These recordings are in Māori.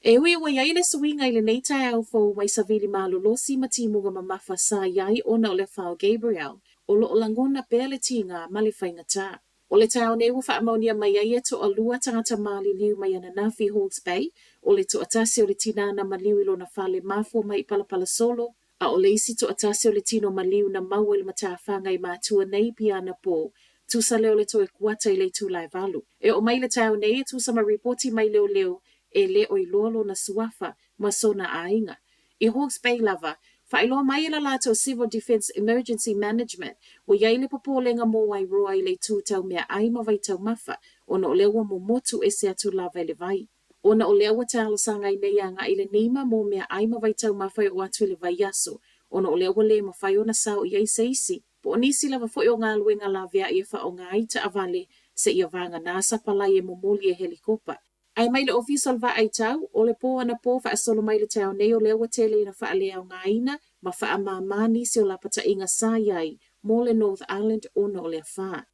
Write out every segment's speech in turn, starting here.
E ui wa iai le suinga i le nei tae au fo mai savili malolosi ma timunga mamafa sa iai ona o le whao Gabriel, o lo o langona pēr le tinga ma le whaingata. O le tau nei wa whaamaunia mai ai e to a lua tangata mali liu mai ana nafi Hawke's Bay, o le to atasi o le tinana ma liu ilo na whale mafo mai palapala solo, a o le isi to atasi o le tino ma liu na maua il mata whangai mātua nei piana po, tusa leo le to e kuata i le tūlai valu. E o mai le tau nei e tusa ma reporti mai leo leo, e le o ilolo na suafa ma sona ainga. I Hawke's Bay lava, whailoa mai la lato Civil Defence Emergency Management, o iai le popolenga mo wai roa i le tūtau mea aima vai tau mafa, ona o lewa mo motu e se atu lava le vai. Ona o lewa talo sanga i nei anga i le nima mo mea aima vai tau mafa o atu le vai aso, ona o lewa le ma whai ona sao iai se isi, po o nisi lava fo o ngā luenga la vea i e wha o ngā ita avale se ia vanga nasa palai e momoli e helikopa. Ai mai le official va ai tau, o le po ana po wha asolo mai le tau nei o lewa tele ina wha lea o ngā ina, ma wha amamani si o la pata inga sa iai, mo le North Island ona o lea wha.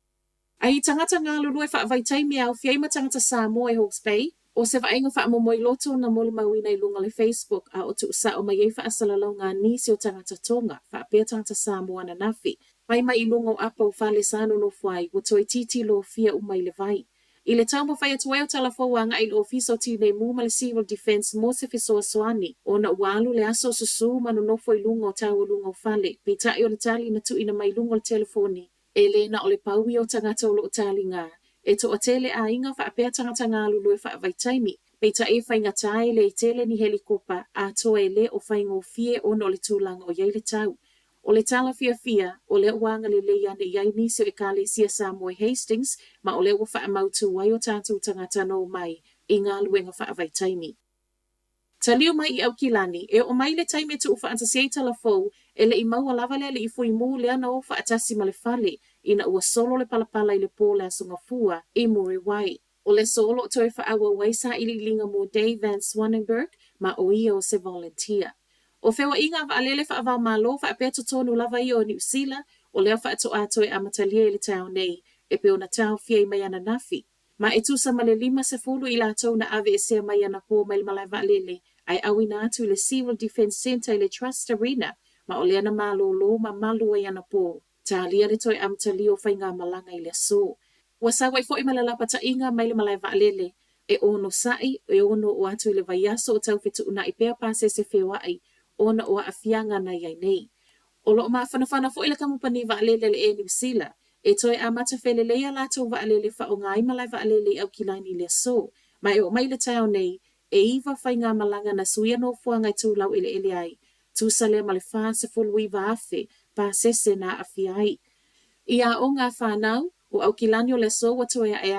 Ai tangata ngā lulue wha vai taimi au fiai ma tangata Samoa e Hawke's Bay, o se wa inga wha momoi loto na mole mawina i lunga le Facebook, a o tu sa o mai e wha asalalau ngā nisi o tangata tonga, wha pia tangata Samoa na nafi. Mai mai i lunga o apa o whale sano no fuai, wo toi titi lo fia umai le vai. I le tau mawhai atu e o talafou anga i le ofiso tine mu ma le Civil Defence mo se fisoa soani, o na ualu le aso susu manu nofo i lunga o tau lunga o fale, pe tai o le tali na tu ina mai lunga o le telefoni, e le na o le paui o tangata o lo tali ngā, e to o tele a inga wha apea tangata ngā lulu e wha vai taimi, pe tai e whainga tae le tele ni helikopa a toa e le o whaingo fie o no le tūlanga o iei le tau. O le tala fia, o le wanga le leia ne iai nisi o e kale sia Samoa Hastings, ma o le ua wha amautu wai o tātou tangata no mai, i ngā luenga wha avai taimi. Taliu mai i au kilani, e o mai le taimi tu ufa anta siei talafou, e le i maua lava le i fui mu le ana o wha atasi ma le fale, ina ua solo le palapala i le pō le asunga fua, i muri wai. O le solo o toi wha awa waisa i li linga mo Dave Van Swanenberg, ma o ia o se volunteer. O fewa inga wa alele wha avau malo wha apeto tonu lava i o New Zealand, o lea wha ato ato e amatalia i le tau nei, e peo na tau fia i mai ana nafi. Ma e tusa ma le 5 i la tau na ave e sea mai ana po mai malai wa alele, ai awina atu i le Civil Defence Centre i le Trust Arena, ma o lea na malo lo ma malu e ana po. Ta alia le toi amatalia o whainga malanga i le so. Wa sawa i fo i malalapa ta inga mai le malai wa alele, e ono sai, e ono o atu i le vaiaso o tau fitu una i pea pase se fewa ai, ona o afianga na iai nei. O loo maa whanawhana fo ila kamupani wa alele le e New Zealand, e toi a mata whele leia lato wa alele wha o ngai malai wa alele au kilaini le so, mai o mai le tau nei, e iwa whai ngā malanga na suia no fua ngai tūlau ele ele ai, tūsa lea male wha se fului wa afe, pa sese na afi ai. Ia o ngā whanau, o au kilani o le so wa toia e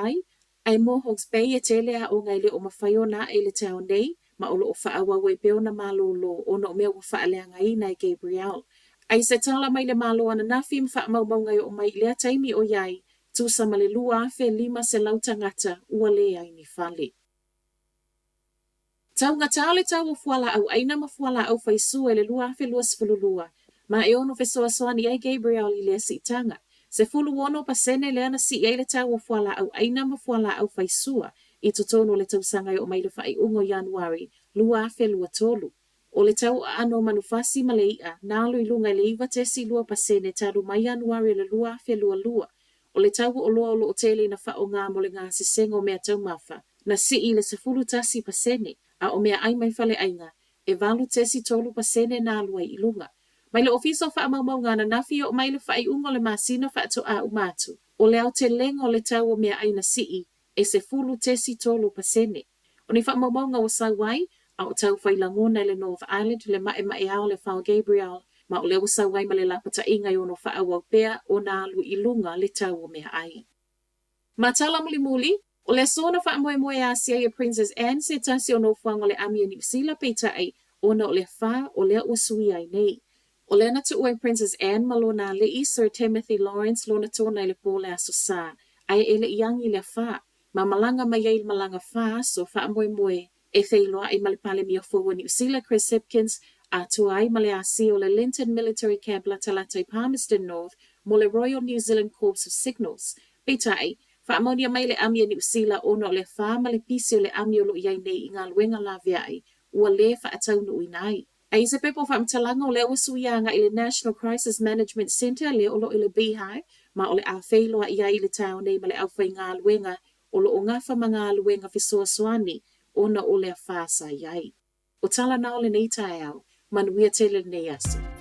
ai mo Hawke's Bay e tele a o ngai le o mawhaio na e le tau nei, ma o loo whaawa we peo na malolo o no mea wa whaaleanga i nai Gabriel. Ai se tala mai le malo ana nafi mwha mau ngai o mai lea taimi o iai, tu sa male lua afe 5 se lautangata ua lea i ni fale. Tau ngata le tau o fuala au aina ma fuala au whaisua le lua afe 2 ma e ono fesoa soani ai Gabriel i lea si tanga. Se fulu ono pasene lea na si ei le tau o fuala au aina ma fuala au whaisua, i totono le tau sangai o mai le whai ungo Januari, lua afe 2. O le tau a ano manufasi ma leia, nā lui lunga le iwa tesi lua pasene talu mai Januari le lua afe 2. O le tau o loa o loo tele na wha o ngā mo le ngā sisengo mea tau mafa, na si i le se fulu tasi pasene, a o mea ai mai fale ainga, e valu tesi tolu pasene nā lua i lunga. Mai le ofiso wha mau ngana nafi o mai le whai ungo le masina wha ato a umatu. O le au te lengo le tau o mea aina si i, e se fulu tesi tolu pasene. O ni wha mau ngā o sauai, a o tau whailangona le North Island le mae ao le whao Gabriel, ma o le sauai ma le lapata inga i ono wha awau pea o nā alu i lunga le tau o mea ai. Ma tala muli, o le sona wha moe a sia Princess Anne se tasi o no whanga le Amia New Zealand peita ai, ona o le wha o le usui ai nei. O le na tu ue Princess Anne malona le i Sir Timothy Lawrence lona tōna i le pōle aso sā, ai ele iangi le wha, ma malanga mai ei malanga wha so wha moe, e wheiloa i malepale mia fōua New Zealand Chris Hipkins, a tua ai male a si o le Linton Military Camp la talata i Palmerston North, mo le Royal New Zealand Corps of Signals. Peitai, Whaamonia mai le ami ni usila ona o le wha ma le pisi o le ami o lo iai nei i ngā luenga la viai, ua le whaatau no inai. Ai se pepo whaamtalanga o le awasuianga i le National Crisis Management Center le olo i le Beehive, ma o le a whailoa iai i le tau nei ma le au whai ngā luenga o lo o ngafa ma ngā luenga fisoa soani ona o le a whaasa iai. O tala na o le nei tae au, manuia te le nei asu.